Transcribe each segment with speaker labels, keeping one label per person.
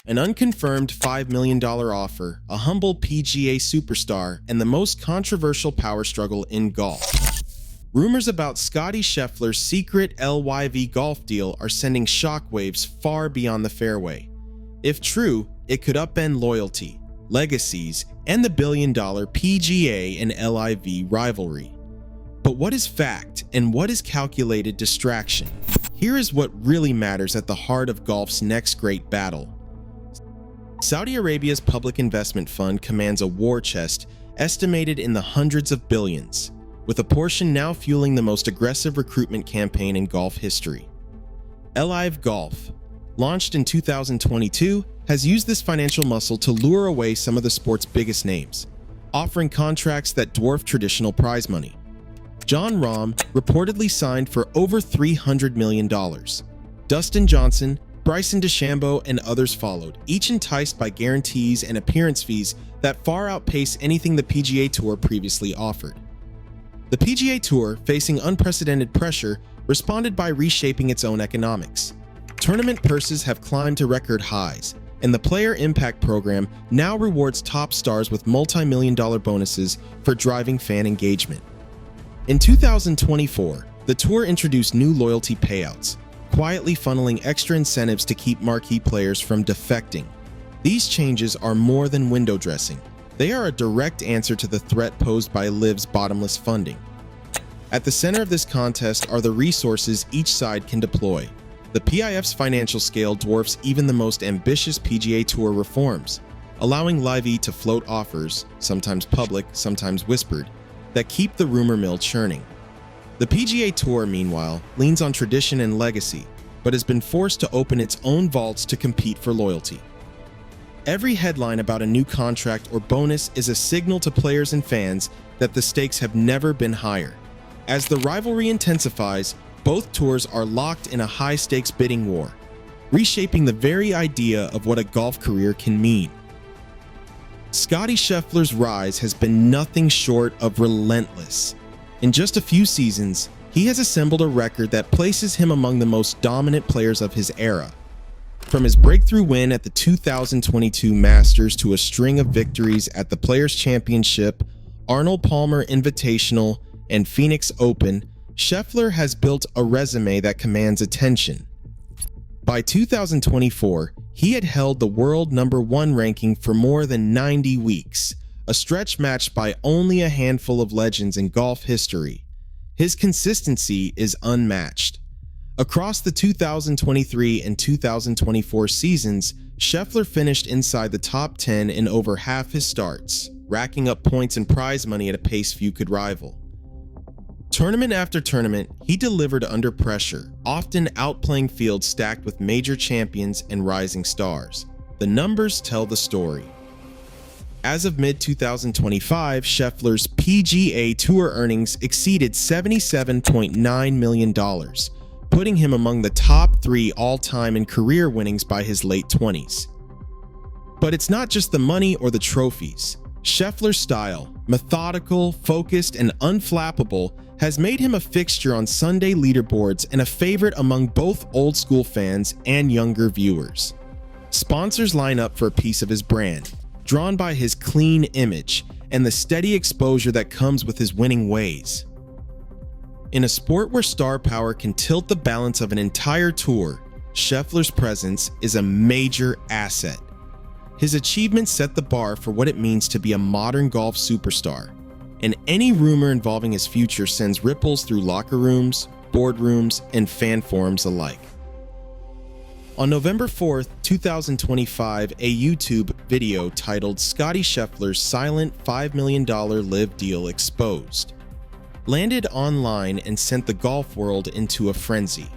Speaker 1: An unconfirmed $5 million offer, a humble PGA superstar, and the most controversial power struggle in golf. Rumors about Scottie Scheffler's secret LIV golf deal are sending shockwaves far beyond the fairway. If true, it could upend loyalty, legacies, and the billion-dollar PGA and LIV rivalry. But what is fact and what is calculated distraction? Here is what really matters at the heart of golf's next great battle. Saudi Arabia's public investment fund commands a war chest estimated in the hundreds of billions, with a portion now fueling the most aggressive recruitment campaign in golf history. LIV Golf, launched in 2022, has used this financial muscle to lure away some of the sport's biggest names, offering contracts that dwarf traditional prize money. Jon Rahm reportedly signed for over $300 million. Dustin Johnson, Bryson DeChambeau, and others followed, each enticed by guarantees and appearance fees that far outpace anything the PGA Tour previously offered. The PGA Tour, facing unprecedented pressure, responded by reshaping its own economics. Tournament purses have climbed to record highs, and the Player Impact Program now rewards top stars with multi-million-dollar bonuses for driving fan engagement. In 2024, the Tour introduced new loyalty payouts, quietly funneling extra incentives to keep marquee players from defecting. These changes are more than window dressing. They are a direct answer to the threat posed by LIV's bottomless funding. At the center of this contest are the resources each side can deploy. The PIF's financial scale dwarfs even the most ambitious PGA Tour reforms, allowing LIV to float offers, sometimes public, sometimes whispered, that keep the rumor mill churning. The PGA Tour, meanwhile, leans on tradition and legacy, but has been forced to open its own vaults to compete for loyalty. Every headline about a new contract or bonus is a signal to players and fans that the stakes have never been higher. As the rivalry intensifies, both tours are locked in a high-stakes bidding war, reshaping the very idea of what a golf career can mean. Scottie Scheffler's rise has been nothing short of relentless. In just a few seasons, he has assembled a record that places him among the most dominant players of his era. From his breakthrough win at the 2022 Masters to a string of victories at the Players' Championship, Arnold Palmer Invitational, and Phoenix Open, Scheffler has built a resume that commands attention. By 2024, he had held the world #1 ranking for more than 90 weeks, a stretch matched by only a handful of legends in golf history. His consistency is unmatched. Across the 2023 and 2024 seasons, Scheffler finished inside the top 10 in over half his starts, racking up points and prize money at a pace few could rival. Tournament after tournament, he delivered under pressure, often outplaying fields stacked with major champions and rising stars. The numbers tell the story. As of mid-2025, Scheffler's PGA Tour earnings exceeded $77.9 million, putting him among the top 3 all-time in career winnings by his late 20s. But it's not just the money or the trophies. Scheffler's style, methodical, focused, and unflappable, has made him a fixture on Sunday leaderboards and a favorite among both old-school fans and younger viewers. Sponsors line up for a piece of his brand, drawn by his clean image and the steady exposure that comes with his winning ways. In a sport where star power can tilt the balance of an entire tour, Scheffler's presence is a major asset. His achievements set the bar for what it means to be a modern golf superstar, and any rumor involving his future sends ripples through locker rooms, boardrooms, and fan forums alike. On November 4th, 2025, a YouTube video titled "Scottie Scheffler's Silent $5 Million LIV Deal Exposed" landed online and sent the golf world into a frenzy.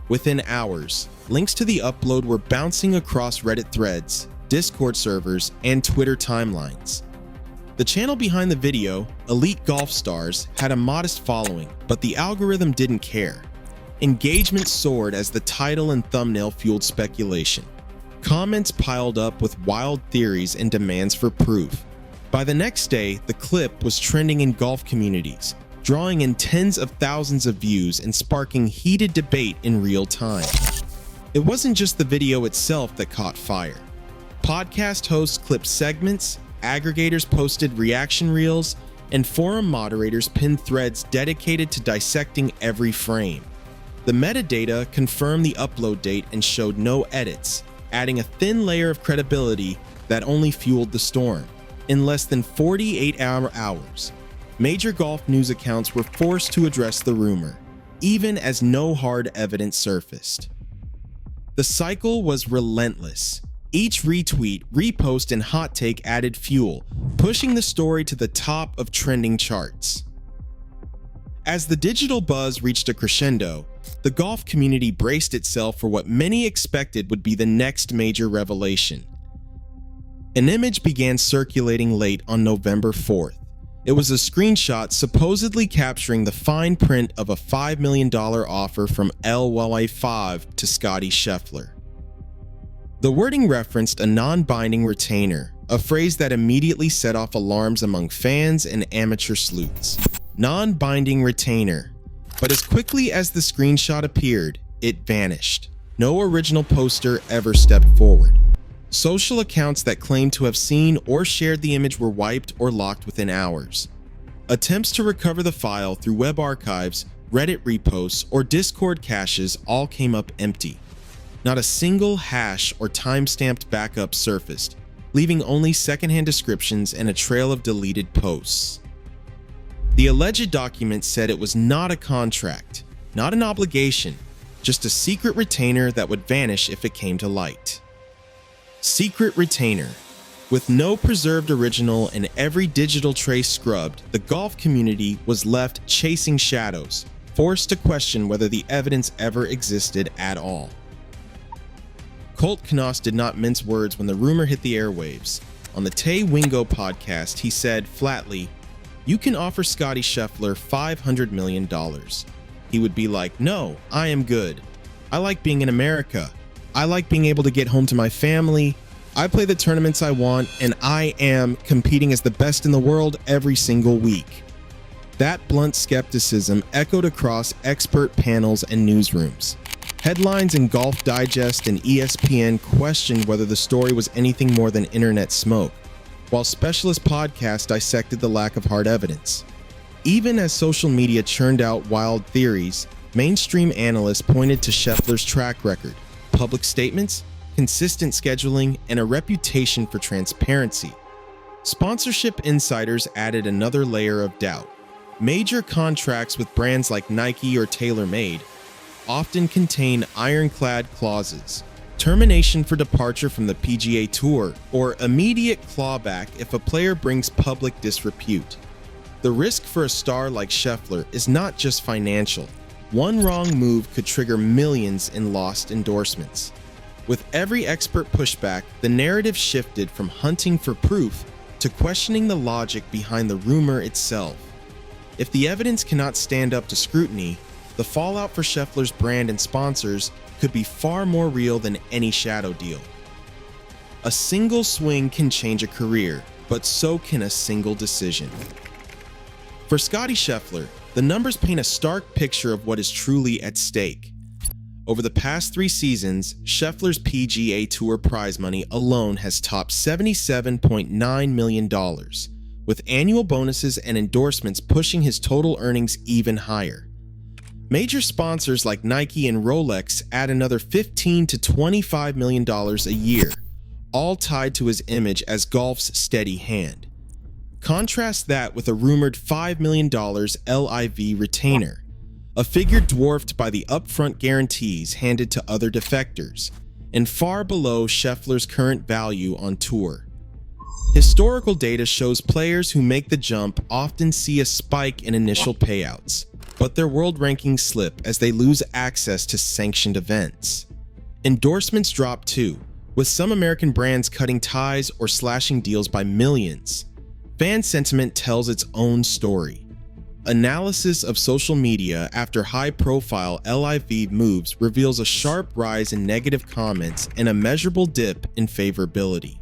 Speaker 1: Within hours, links to the upload were bouncing across Reddit threads, Discord servers, and Twitter timelines. The channel behind the video, Elite Golf Stars, had a modest following, but the algorithm didn't care. Engagement soared as the title and thumbnail fueled speculation. Comments piled up with wild theories and demands for proof. By the next day, the clip was trending in golf communities, drawing in tens of thousands of views and sparking heated debate in real time. It wasn't just the video itself that caught fire. Podcast hosts clipped segments, aggregators posted reaction reels, and forum moderators pinned threads dedicated to dissecting every frame. The metadata confirmed the upload date and showed no edits, adding a thin layer of credibility that only fueled the storm. In less than 48 hours, major golf news accounts were forced to address the rumor, even as no hard evidence surfaced. The cycle was relentless. Each retweet, repost, and hot take added fuel, pushing the story to the top of trending charts. As the digital buzz reached a crescendo, the golf community braced itself for what many expected would be the next major revelation. An image began circulating late on November 4th. It was a screenshot supposedly capturing the fine print of a $5 million offer from LIV to Scottie Scheffler. The wording referenced a non-binding retainer, a phrase that immediately set off alarms among fans and amateur sleuths. Non-binding retainer. But as quickly as the screenshot appeared, it vanished. No original poster ever stepped forward. Social accounts that claimed to have seen or shared the image were wiped or locked within hours. Attempts to recover the file through web archives, Reddit reposts, or Discord caches all came up empty. Not a single hash or time-stamped backup surfaced, leaving only secondhand descriptions and a trail of deleted posts. The alleged document said it was not a contract, not an obligation, just a secret retainer that would vanish if it came to light. Secret retainer. With no preserved original and every digital trace scrubbed, the golf community was left chasing shadows, forced to question whether the evidence ever existed at all. Colt Knost did not mince words when the rumor hit the airwaves. On the Tay Wingo podcast, he said flatly, "You can offer Scottie Scheffler $500 million. He would be like, "No, I am good. I like being in America. I like being able to get home to my family. I play the tournaments I want, and I am competing as the best in the world every single week." That blunt skepticism echoed across expert panels and newsrooms. Headlines in Golf Digest and ESPN questioned whether the story was anything more than internet smoke, while specialist podcasts dissected the lack of hard evidence. Even as social media churned out wild theories, mainstream analysts pointed to Scheffler's track record, public statements, consistent scheduling, and a reputation for transparency. Sponsorship insiders added another layer of doubt. Major contracts with brands like Nike or TaylorMade often contain ironclad clauses, termination for departure from the PGA Tour, or immediate clawback if a player brings public disrepute. The risk for a star like Scheffler is not just financial. One wrong move could trigger millions in lost endorsements. With every expert pushback, the narrative shifted from hunting for proof to questioning the logic behind the rumor itself. If the evidence cannot stand up to scrutiny, the fallout for Scheffler's brand and sponsors could be far more real than any shadow deal. A single swing can change a career, but so can a single decision. For Scottie Scheffler, the numbers paint a stark picture of what is truly at stake. Over the past 3 seasons, Scheffler's PGA Tour prize money alone has topped $77.9 million, with annual bonuses and endorsements pushing his total earnings even higher. Major sponsors like Nike and Rolex add another $15 to $25 million a year, all tied to his image as golf's steady hand. Contrast that with a rumored $5 million LIV retainer, a figure dwarfed by the upfront guarantees handed to other defectors, and far below Scheffler's current value on tour. Historical data shows players who make the jump often see a spike in initial payouts, but their world rankings slip as they lose access to sanctioned events. Endorsements drop too, with some American brands cutting ties or slashing deals by millions. Fan sentiment tells its own story. Analysis of social media after high-profile LIV moves reveals a sharp rise in negative comments and a measurable dip in favorability.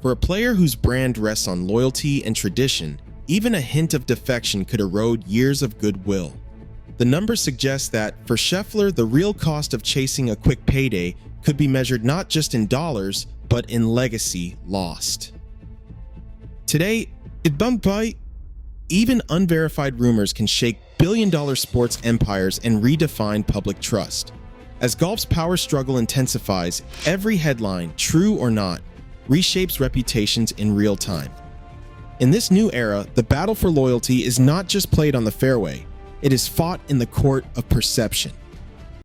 Speaker 1: For a player whose brand rests on loyalty and tradition, even a hint of defection could erode years of goodwill. The numbers suggest that, for Scheffler, the real cost of chasing a quick payday could be measured not just in dollars, but in legacy lost. Today, even unverified rumors can shake billion-dollar sports empires and redefine public trust. As golf's power struggle intensifies, every headline, true or not, reshapes reputations in real time. In this new era, the battle for loyalty is not just played on the fairway, it is fought in the court of perception.